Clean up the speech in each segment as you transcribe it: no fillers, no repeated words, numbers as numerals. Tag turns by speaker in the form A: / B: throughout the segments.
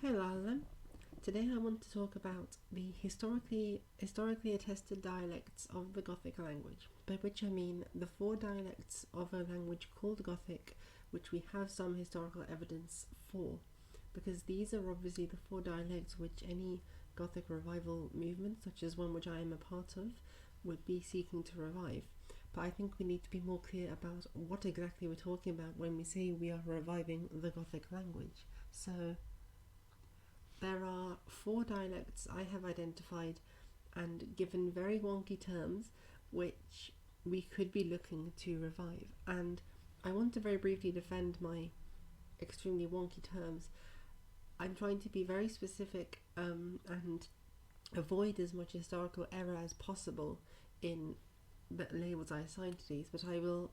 A: Hello, Alan. Today I want to talk about the historically attested dialects of the Gothic language, by which I mean the four dialects of a language called Gothic, which we have some historical evidence for, because these are obviously the four dialects which any Gothic revival movement, such as one which I am a part of, would be seeking to revive. But I think we need to be more clear about what exactly we're talking about when we say we are reviving the Gothic language. So there are four dialects I have identified and given very wonky terms which we could be looking to revive. And I want to very briefly defend my extremely wonky terms. I'm trying to be very specific and avoid as much historical error as possible in the labels I assign to these, but I will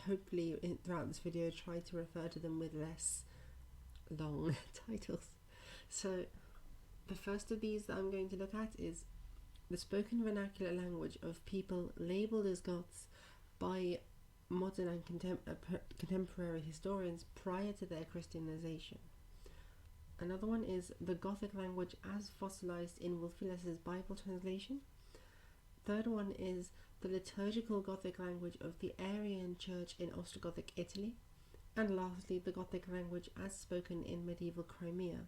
A: hopefully throughout this video try to refer to them with less long titles. So the first of these that I'm going to look at is the spoken vernacular language of people labelled as Goths by modern and contemporary historians prior to their Christianization. Another one is the Gothic language as fossilized in Wulfila's Bible translation. Third one is the liturgical Gothic language of the Arian Church in Ostrogothic Italy. And lastly, the Gothic language as spoken in medieval Crimea.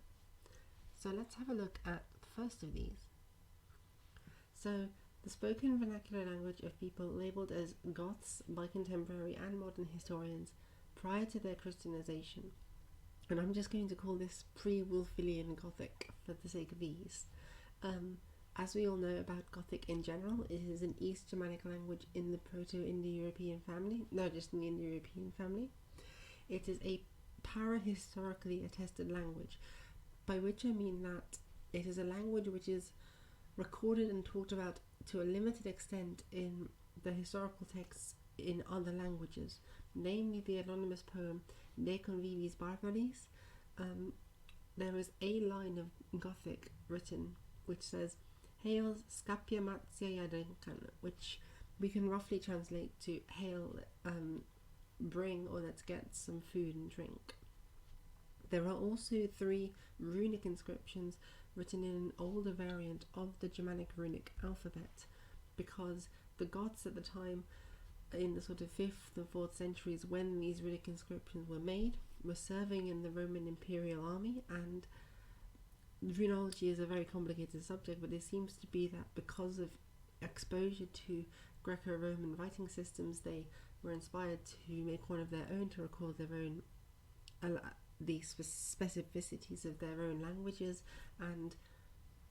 A: So let's have a look at the first of these. So the spoken vernacular language of people labelled as Goths by contemporary and modern historians prior to their Christianization. And I'm just going to call this Pre-Wulfilian Gothic for the sake of ease. As we all know about Gothic in general, it is an East Germanic language in the Proto-Indo-European family, no, just in the Indo-European family. It is a para-historically attested language, by which I mean that it is a language which is recorded and talked about to a limited extent in the historical texts in other languages, namely the anonymous poem De Convivis Barbaris. There is a line of Gothic written which says Hail Scapia Matia Yadenkan, which we can roughly translate to Hail, bring, or let's get some food and drink. There are also 3 runic inscriptions written in an older variant of the Germanic runic alphabet, because the Goths at the time, in the sort of 5th and 4th centuries when these runic inscriptions were made, were serving in the Roman imperial army. And runology is a very complicated subject, but it seems to be that because of exposure to Greco-Roman writing systems, they were inspired to make one of their own, to record their own the specificities of their own languages, and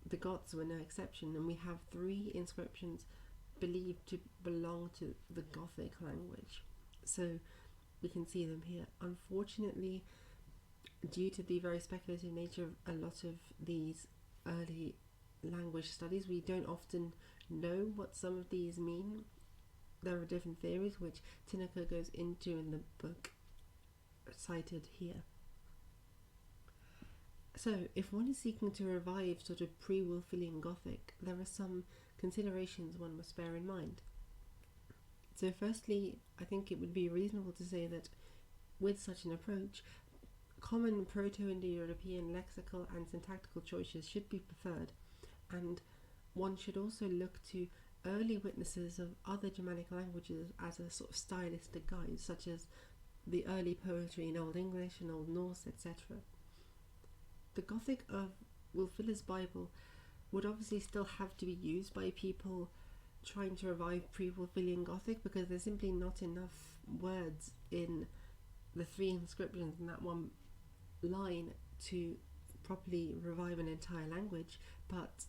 A: the Goths were no exception. And we have 3 inscriptions believed to belong to the Gothic language, so we can see them here. Unfortunately, due to the very speculative nature of a lot of these early language studies, we don't often know what some of these mean. There are different theories which Tineke goes into in the book cited here. So if one is seeking to revive sort of pre-Wulfilian Gothic, there are some considerations one must bear in mind. So firstly, I think it would be reasonable to say that with such an approach, common Proto-Indo-European lexical and syntactical choices should be preferred, and one should also look to early witnesses of other Germanic languages as a sort of stylistic guide, such as the early poetry in Old English and Old Norse, etc. The Gothic of Wulfila's Bible would obviously still have to be used by people trying to revive pre-Wulfilian Gothic, because there's simply not enough words in the 3 inscriptions in that one line to properly revive an entire language. But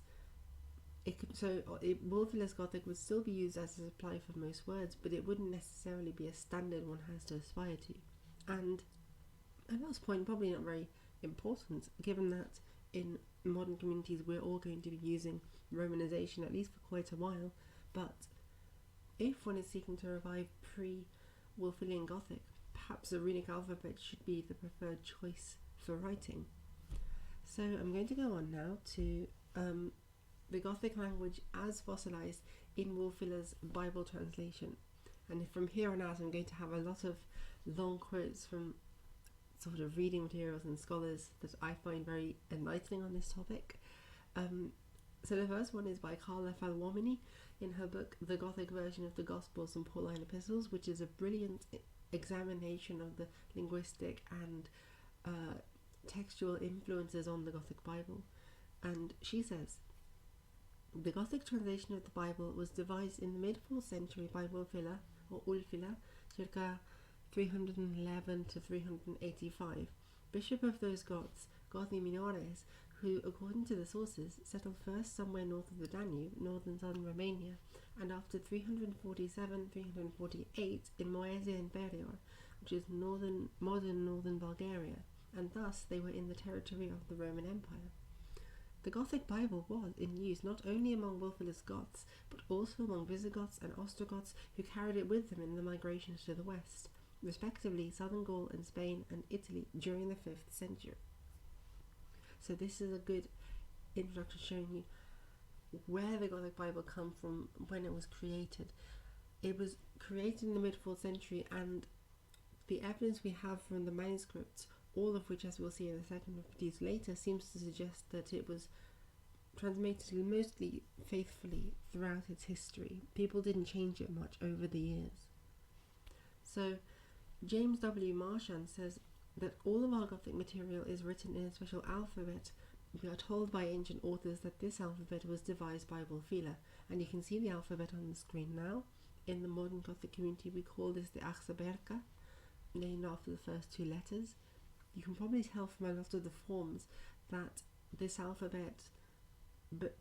A: Wulfila's Gothic would still be used as a supply for most words, but it wouldn't necessarily be a standard one has to aspire to. And a last point, probably not very important, given that in modern communities we're all going to be using Romanization at least for quite a while, but if one is seeking to revive pre-Wulfilian Gothic, perhaps the runic alphabet should be the preferred choice for writing. So I'm going to go on now to the Gothic language as fossilized in Wulfila's Bible translation, and from here on out I'm going to have a lot of long quotes from sort of reading materials and scholars that I find very enlightening on this topic. So the first one is by Carla Falluomini in her book The Gothic Version of the Gospels and Pauline Epistles, which is a brilliant examination of the linguistic and textual influences on the Gothic Bible. And she says, the Gothic translation of the Bible was devised in the mid-4th century by Wulfila, or Wulfila, circa 311 to 385, bishop of those Goths, Gothi Minores, who, according to the sources, settled first somewhere north of the Danube, northern southern Romania, and after 347-348 in Moesia Inferior, which is modern northern Bulgaria, and thus they were in the territory of the Roman Empire. The Gothic Bible was in use not only among Wulfila's Goths, but also among Visigoths and Ostrogoths who carried it with them in the migrations to the west, respectively southern Gaul and Spain and Italy during the 5th century. So this is a good introduction showing you where the Gothic Bible comes from, when it was created. It was created in the mid-4th century, and the evidence we have from the manuscripts, all of which, as we'll see in a second, were produced later, seems to suggest that it was transmitted mostly faithfully throughout its history. People didn't change it much over the years. So James W. Marchand says that all of our Gothic material is written in a special alphabet. We are told by ancient authors that this alphabet was devised by Wulfila, and you can see the alphabet on the screen now. In the modern Gothic community we call this the Axaberka, named after the first two letters. You can probably tell from a lot of the forms that this alphabet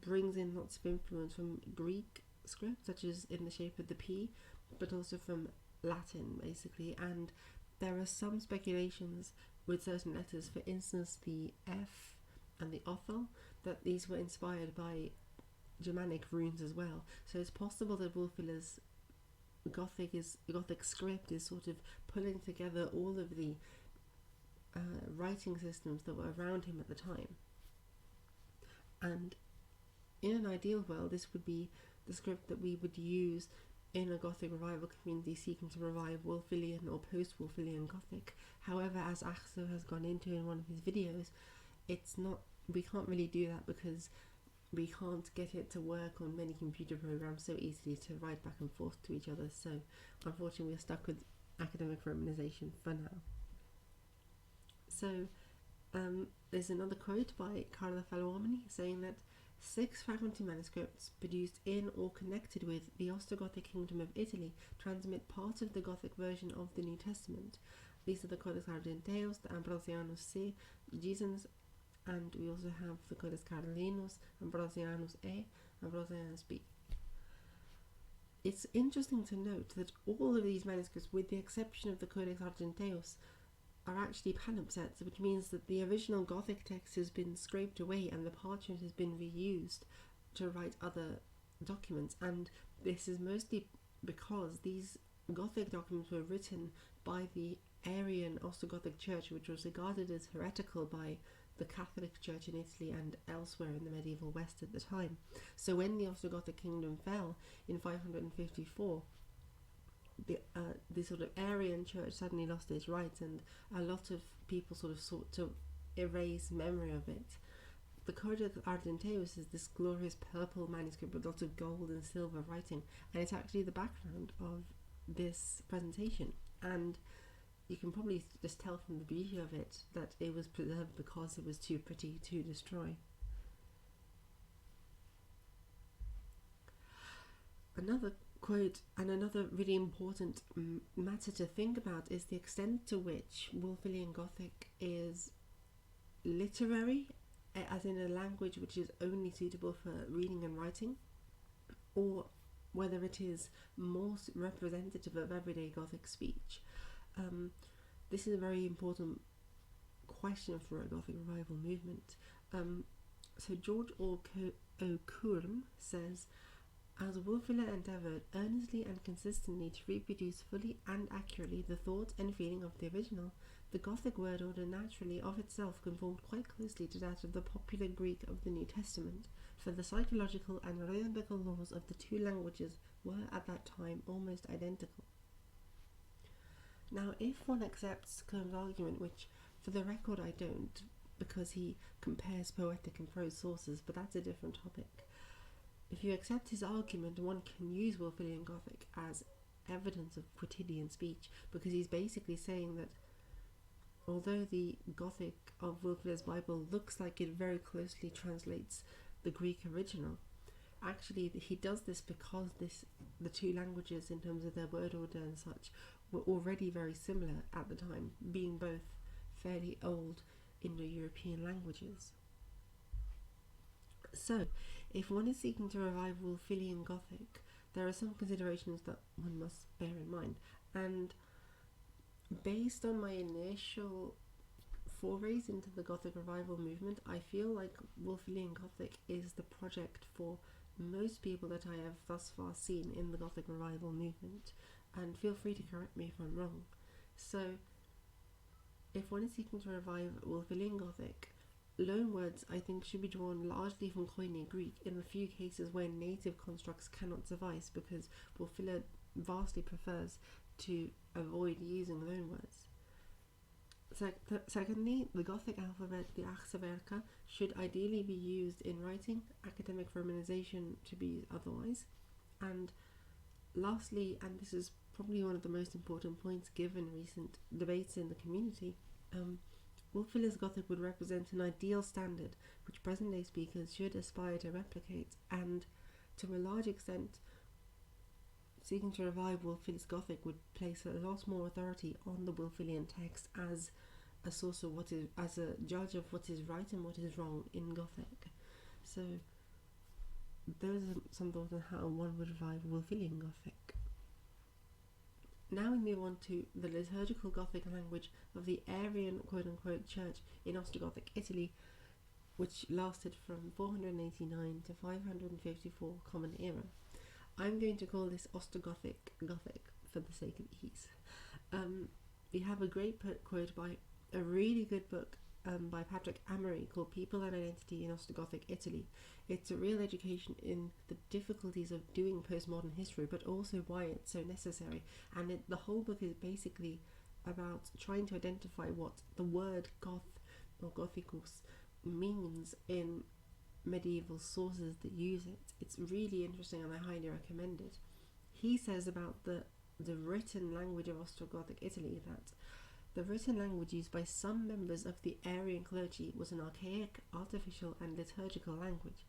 A: brings in lots of influence from Greek script, such as in the shape of the P, but also from Latin basically, and there are some speculations with certain letters, for instance the F and the Othel, that these were inspired by Germanic runes as well. So it's possible that Wulfila's Gothic script is sort of pulling together all of the writing systems that were around him at the time. And in an ideal world, this would be the script that we would use in a Gothic revival community seeking to revive Wulfilian or post-Wulfilian Gothic. However, as Axel has gone into in one of his videos, we can't really do that because we can't get it to work on many computer programs so easily to write back and forth to each other. So unfortunately we're stuck with academic romanization for now. So there's another quote by Carla Falluomini saying that 6 fragmentary manuscripts produced in or connected with the Ostrogothic Kingdom of Italy transmit part of the Gothic version of the New Testament. These are the Codex Argenteus, the Ambrosianus C, Gislenius, and we also have the Codex Carolinus, Ambrosianus A, Ambrosianus B. It's interesting to note that all of these manuscripts, with the exception of the Codex Argenteus, are actually palimpsests, which means that the original Gothic text has been scraped away and the parchment has been reused to write other documents. And this is mostly because these Gothic documents were written by the Arian Ostrogothic Church, which was regarded as heretical by the Catholic Church in Italy and elsewhere in the medieval West at the time. So when the Ostrogothic kingdom fell in 554, the sort of Arian church suddenly lost its rights, and a lot of people sort of sought to erase memory of it. The Codex Argenteus is this glorious purple manuscript with lots of gold and silver writing, and it's actually the background of this presentation. And you can probably just tell from the beauty of it that it was preserved because it was too pretty to destroy. Another quote, and another really important matter to think about, is the extent to which Wulfilian Gothic is literary, as in a language which is only suitable for reading and writing, or whether it is more representative of everyday Gothic speech. This is a very important question for a Gothic revival movement. So George Curme says, as Wulfila endeavoured earnestly and consistently to reproduce fully and accurately the thought and feeling of the original, the Gothic word order naturally of itself conformed quite closely to that of the popular Greek of the New Testament, for the psychological and rhythmical laws of the two languages were at that time almost identical. Now, if one accepts Curme's argument, which For the record, I don't, because he compares poetic and prose sources, but that's a different topic. If you accept his argument, one can use Wulfilian Gothic as evidence of quotidian speech, because he's basically saying that although the Gothic of Wulfila's Bible looks like it very closely translates the Greek original, actually he does this because the two languages in terms of their word order and such were already very similar at the time, being both fairly old Indo-European languages. So, if one is seeking to revive Wulfilian Gothic, there are some considerations that one must bear in mind, and based on my initial forays into the Gothic revival movement, I feel like Wulfilian Gothic is the project for most people that I have thus far seen in the Gothic revival movement, and feel free to correct me if I'm wrong. So, if one is seeking to revive Wulfilian Gothic, loanwords I think should be drawn largely from Koine Greek in the few cases where native constructs cannot suffice, because Wulfila vastly prefers to avoid using loanwords. Secondly, the Gothic alphabet, the Achsewerke, should ideally be used in writing, academic romanization to be otherwise. And lastly, and this is probably one of the most important points given recent debates in the community, Wulfila's Gothic would represent an ideal standard which present-day speakers should aspire to replicate, and to a large extent, seeking to revive Wulfila's Gothic would place a lot more authority on the Wulfilian text as a source of what is, as a judge of what is right and what is wrong in Gothic. So those are some thoughts on how one would revive Wulfilian Gothic. Now we move on to the liturgical Gothic language of the Arian quote-unquote church in Ostrogothic Italy, which lasted from 489 to 554 Common Era. I'm going to call this Ostrogothic Gothic for the sake of ease. We have a great quote by a really good book by Patrick Amory called People and Identity in Ostrogothic Italy. It's a real education in the difficulties of doing postmodern history, but also why it's so necessary. And the whole book is basically about trying to identify what the word Goth or Gothicus means in medieval sources that use it. It's really interesting and I highly recommend it. He says about the written language of Ostrogothic Italy that the written language used by some members of the Arian clergy was an archaic, artificial and liturgical language.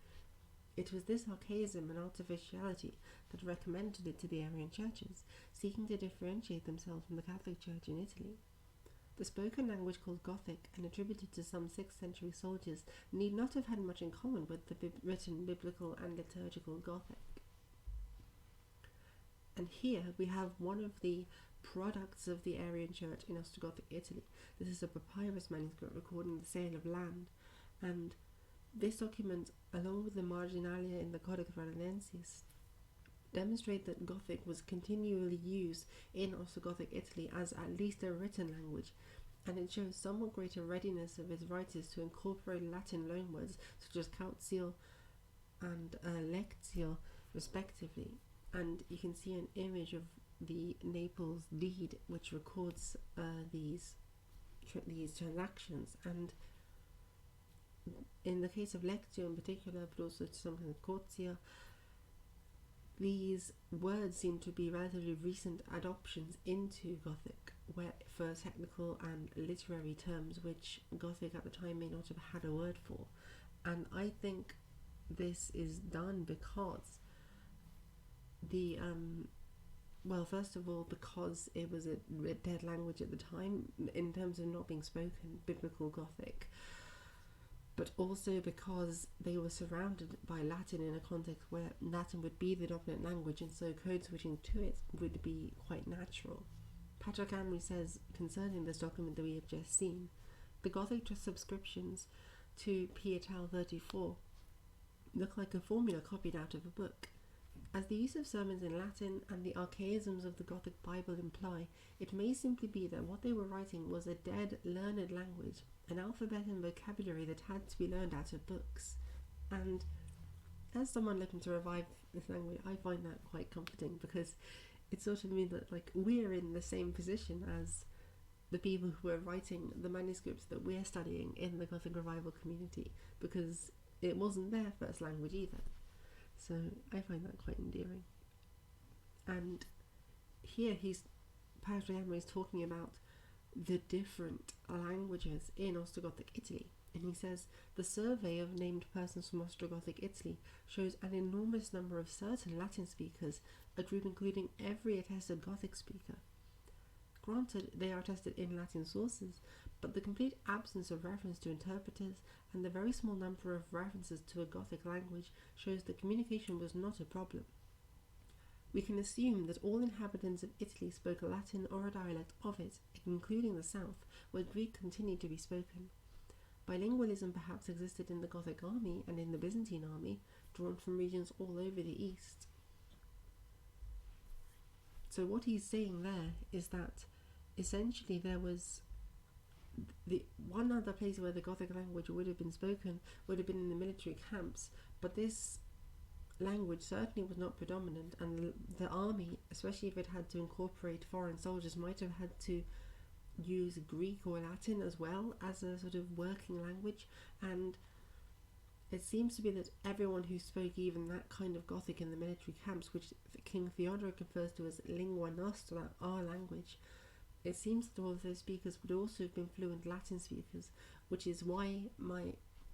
A: It was this archaism and artificiality that recommended it to the Arian churches, seeking to differentiate themselves from the Catholic Church in Italy. The spoken language called Gothic and attributed to some 6th century soldiers need not have had much in common with the written biblical and liturgical Gothic. And here we have one of the products of the Arian Church in Ostrogothic Italy. This is a papyrus manuscript recording the sale of land, and this document, along with the marginalia in the Codex Valdensis, demonstrate that Gothic was continually used in Ostrogothic Italy as at least a written language, and it shows somewhat greater readiness of its writers to incorporate Latin loanwords such as cautio and lectio respectively. And you can see an image of the Naples deed which records these transactions, and in the case of lectio in particular, but also something like cautio, these words seem to be relatively recent adoptions into Gothic, where for technical and literary terms which Gothic at the time may not have had a word for. And I think this is done because the well, first of all, because it was a dead language at the time in terms of not being spoken, biblical Gothic, but also because they were surrounded by Latin in a context where Latin would be the dominant language, and so code switching to it would be quite natural. Patrick Amory says concerning this document that we have just seen, the Gothic subscriptions to Pietal 34 look like a formula copied out of a book. As the use of sermons in Latin and the archaisms of the Gothic Bible imply, it may simply be that what they were writing was a dead, learned language, an alphabet and vocabulary that had to be learned out of books. And as someone looking to revive this language, I find that quite comforting, because it sort of means that we're in the same position as the people who were writing the manuscripts that we're studying in the Gothic Revival community, because it wasn't their first language either. So I find that quite endearing. And here Padre Amory is talking about the different languages in Ostrogothic Italy. And he says, the survey of named persons from Ostrogothic Italy shows an enormous number of certain Latin speakers, a group including every attested Gothic speaker. Granted, they are attested in Latin sources, but the complete absence of reference to interpreters and the very small number of references to a Gothic language shows that communication was not a problem. We can assume that all inhabitants of Italy spoke Latin or a dialect of it, including the south, where Greek continued to be spoken. Bilingualism perhaps existed in the Gothic army and in the Byzantine army, drawn from regions all over the east. So what he's saying there is that essentially there was the one other place where the Gothic language would have been spoken would have been in the military camps, but this language certainly was not predominant, and the army, especially if it had to incorporate foreign soldiers, might have had to use Greek or Latin as well as a sort of working language. And it seems to be that everyone who spoke even that kind of Gothic in the military camps, which King Theodoric refers to as lingua nostra, our language, it seems that all of those speakers would also have been fluent Latin speakers, which is why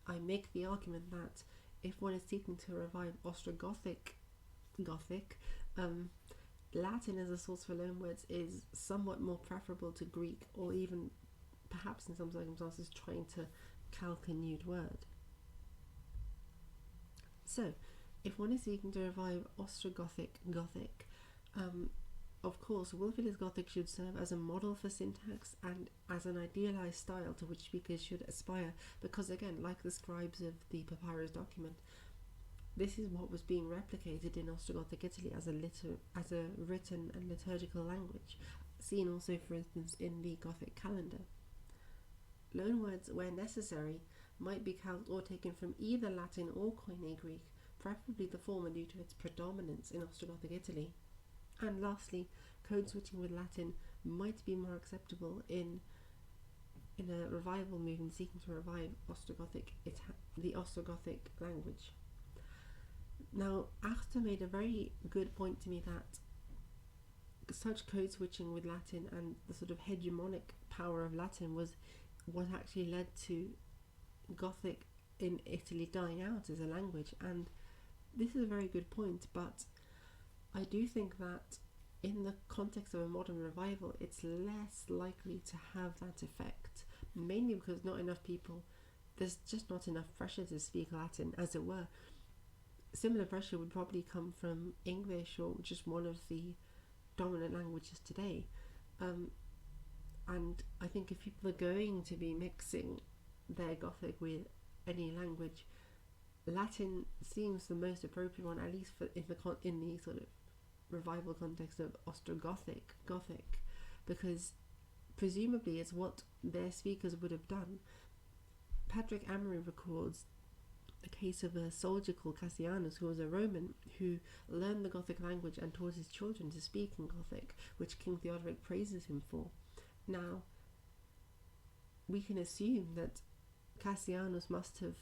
A: I make the argument that if one is seeking to revive Ostrogothic Gothic, Latin as a source for loanwords is somewhat more preferable to Greek, or even perhaps in some circumstances trying to calque a nude word. So, if one is seeking to revive Ostrogothic Gothic, of course, Wulfila's Gothic should serve as a model for syntax and as an idealized style to which speakers should aspire, because again, like the scribes of the papyrus document, this is what was being replicated in Ostrogothic Italy as a written and liturgical language, seen also, for instance, in the Gothic calendar. Loanwords, where necessary, might be calqued or taken from either Latin or Koine Greek, preferably the former due to its predominance in Ostrogothic Italy. And lastly, code switching with Latin might be more acceptable in a revival movement seeking to revive the Ostrogothic language. Now, Achter made a very good point to me that such code switching with Latin and the sort of hegemonic power of Latin was what actually led to Gothic in Italy dying out as a language, and this is a very good point, but I do think that in the context of a modern revival, it's less likely to have that effect, mainly because there's just not enough pressure to speak Latin, as it were. Similar pressure would probably come from English, or just one of the dominant languages today. And I think if people are going to be mixing their Gothic with any language, Latin seems the most appropriate one, at least in the sort of revival context of Ostrogothic Gothic, because presumably it's what their speakers would have done. Patrick Amory records the case of a soldier called Cassianus, who was a Roman, who learned the Gothic language and taught his children to speak in Gothic, which King Theodoric praises him for. Now, we can assume that Cassianus must have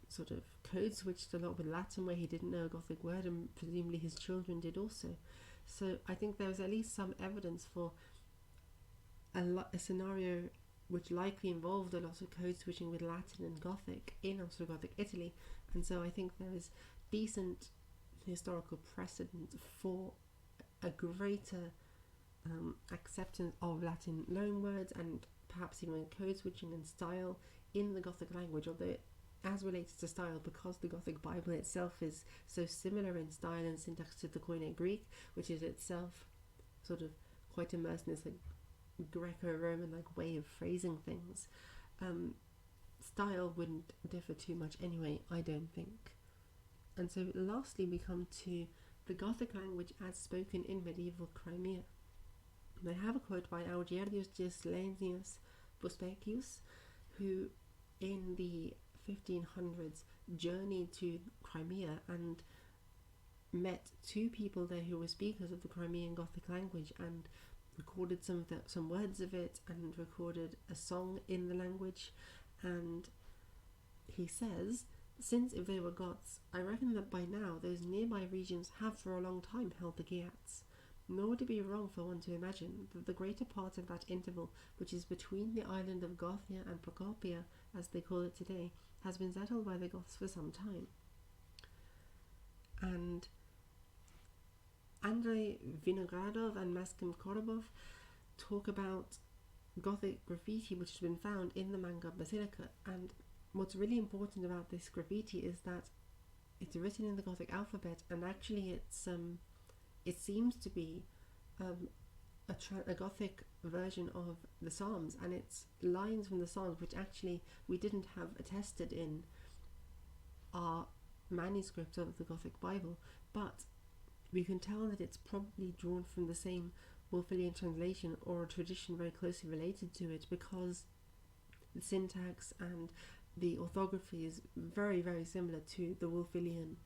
A: sort of code switched a lot with Latin where he didn't know a Gothic word, and presumably his children did also. So I think there was at least some evidence for a scenario which likely involved a lot of code switching with Latin and Gothic in Ostrogothic Italy, and so I think there is decent historical precedent for a greater acceptance of Latin loanwords and perhaps even code switching and style in the Gothic language, although as related to style, because the Gothic Bible itself is so similar in style and syntax to the Koine Greek, which is itself sort of quite immersed in this Greco-Roman way of phrasing things, style wouldn't differ too much anyway, I don't think. And so lastly we come to the Gothic language as spoken in medieval Crimea. And I have a quote by Augerius, Gislenius, Busbequius, who in the 1500s journeyed to Crimea and met two people there who were speakers of the Crimean Gothic language, and recorded some words of it and recorded a song in the language. And he says, since if they were Goths, I reckon that by now those nearby regions have for a long time held the Geats. Nor would it be wrong for one to imagine that the greater part of that interval which is between the island of Gothia and Procopia, as they call it today, has been settled by the Goths for some time. And Andrei Vinogradov and Maskim Korobov talk about Gothic graffiti which has been found in the Manga Basilica, and what's really important about this graffiti is that it's written in the Gothic alphabet, and actually it seems to be a Gothic version of the Psalms, and it's lines from the Psalms which actually we didn't have attested in our manuscript of the Gothic Bible, but we can tell that it's probably drawn from the same Wulfilian translation or a tradition very closely related to it, because the syntax and the orthography is very, very similar to the Wulfilian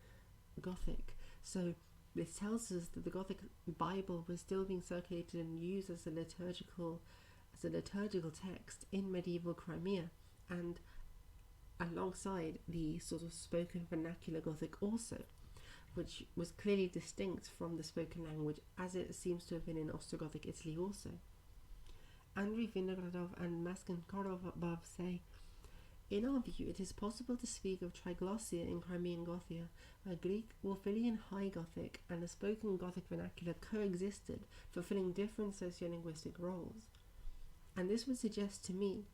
A: Gothic. So this tells us that the Gothic Bible was still being circulated and used as a liturgical text in medieval Crimea, and alongside the sort of spoken vernacular Gothic also, which was clearly distinct from the spoken language, as it seems to have been in Ostrogothic Italy also. Andrei Vinogradov and Maskin Korobov say, in our view, it is possible to speak of triglossia in Crimean Gothic, where Greek, Wulfilian High Gothic, and a spoken Gothic vernacular coexisted, fulfilling different sociolinguistic roles. And this would suggest to me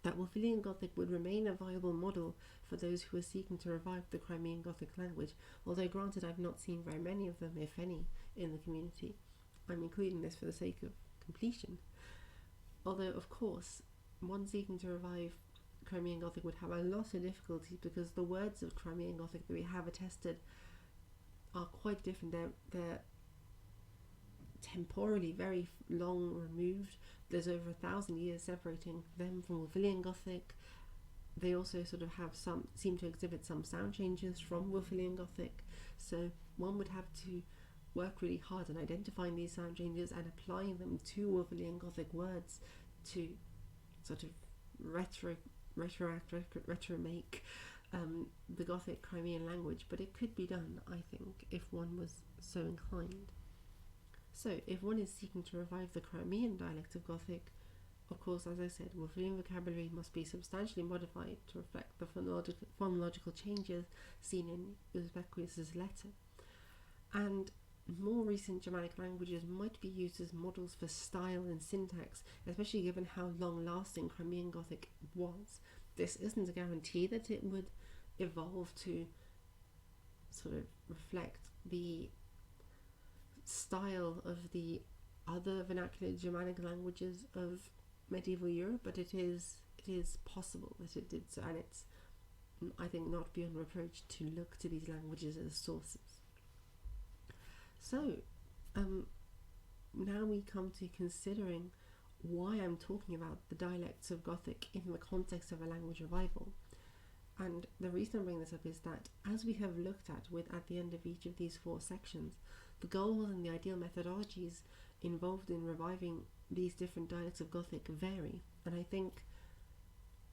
A: that Wulfilian Gothic would remain a viable model for those who are seeking to revive the Crimean Gothic language, although granted I've not seen very many of them, if any, in the community. I'm including this for the sake of completion. Although, of course, one seeking to revive Crimean Gothic would have a lot of difficulties, because the words of Crimean Gothic that we have attested are quite different. They're temporally very long removed. There's over 1,000 years separating them from Wulfilian Gothic. They also sort of seem to exhibit some sound changes from Wulfilian Gothic. So one would have to work really hard on identifying these sound changes and applying them to Wulfilian Gothic words to sort of retro-make the Gothic Crimean language, but it could be done, I think, if one was so inclined. So, if one is seeking to revive the Crimean dialect of Gothic, of course, as I said, Wulfilian vocabulary must be substantially modified to reflect the phonological changes seen in Busbequius' letter. And more recent Germanic languages might be used as models for style and syntax, especially given how long-lasting Crimean Gothic was. This isn't a guarantee that it would evolve to sort of reflect the style of the other vernacular Germanic languages of medieval Europe, but it is possible that it did so, and it's, I think, not beyond reproach to look to these languages as sources. So, now we come to considering why I'm talking about the dialects of Gothic in the context of a language revival. And the reason I bring this up is that, as we have looked at the end of each of these 4 sections, the goals and the ideal methodologies involved in reviving these different dialects of Gothic vary. And I think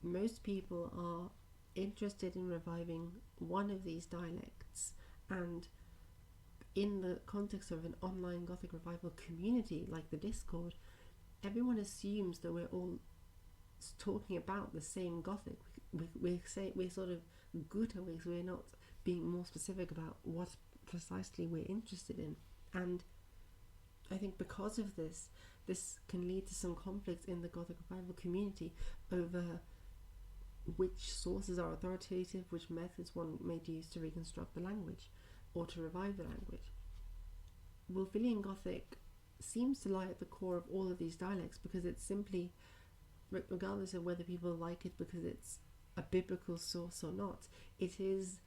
A: most people are interested in reviving one of these dialects, and in the context of an online Gothic revival community like the Discord, everyone assumes that we're all talking about the same Gothic. We're sort of Guter, so we're not being more specific about what precisely we're interested in. And I think because of this can lead to some conflicts in the Gothic revival community over which sources are authoritative, which methods one may use to reconstruct the language or to revive the language. Wulfilian Gothic seems to lie at the core of all of these dialects, because it's simply, regardless of whether people like it because it's a biblical source or not, it is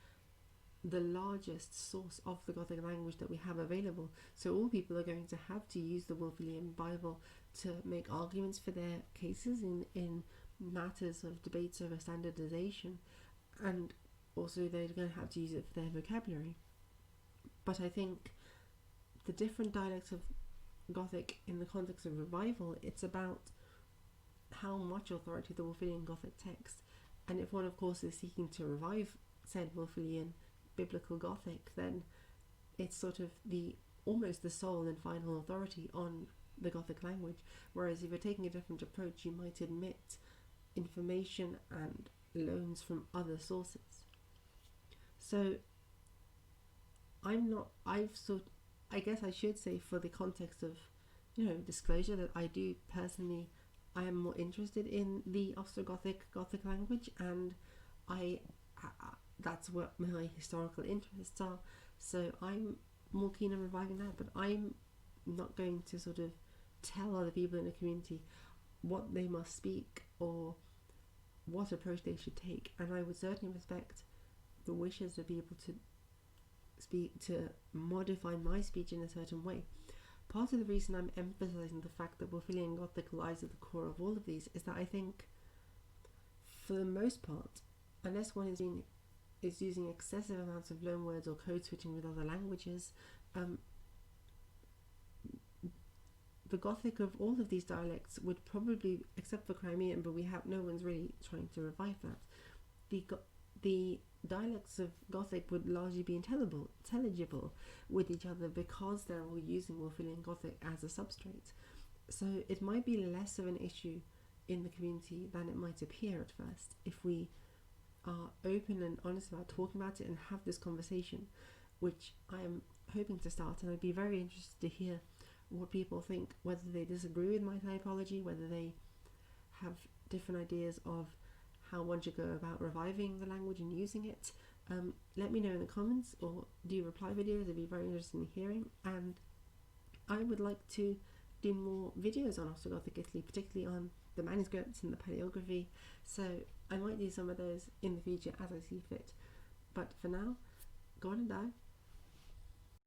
A: the largest source of the Gothic language that we have available. So all people are going to have to use the Wulfilian Bible to make arguments for their cases in matters of debates over standardization, and also they're going to have to use it for their vocabulary. But I think the different dialects of Gothic in the context of revival, it's about how much authority the Wulfilian Gothic text, and if one of course is seeking to revive said Wulfilian biblical Gothic, then it's sort of almost the sole and final authority on the Gothic language, whereas if you're taking a different approach, you might admit information and loans from other sources. So I guess I should say, for the context of, disclosure, that I am more interested in the Ostrogothic Gothic language, and that's what my historical interests are. So I'm more keen on reviving that, but I'm not going to sort of tell other people in the community what they must speak or what approach they should take, and I would certainly respect the wishes of people to modify my speech in a certain way. Part of the reason I'm emphasizing the fact that Wulfilian Gothic lies at the core of all of these is that I think, for the most part, unless one is using excessive amounts of loanwords or code switching with other languages, the Gothic of all of these dialects would probably, except for Crimean, but no one's really trying to revive that, the dialects of Gothic would largely be intelligible with each other because they're all using Wulfilian Gothic as a substrate. So it might be less of an issue in the community than it might appear at first if we are open and honest about talking about it and have this conversation, which I am hoping to start. And I'd be very interested to hear what people think, whether they disagree with my typology, whether they have different ideas of how one should go about reviving the language and using it. Let me know in the comments, or do reply videos. I'd be very interested in hearing, and I would like to do more videos on Ostrogothic Italy, particularly on the manuscripts and the paleography, so I might do some of those in the future as I see fit. But for now, go on and die.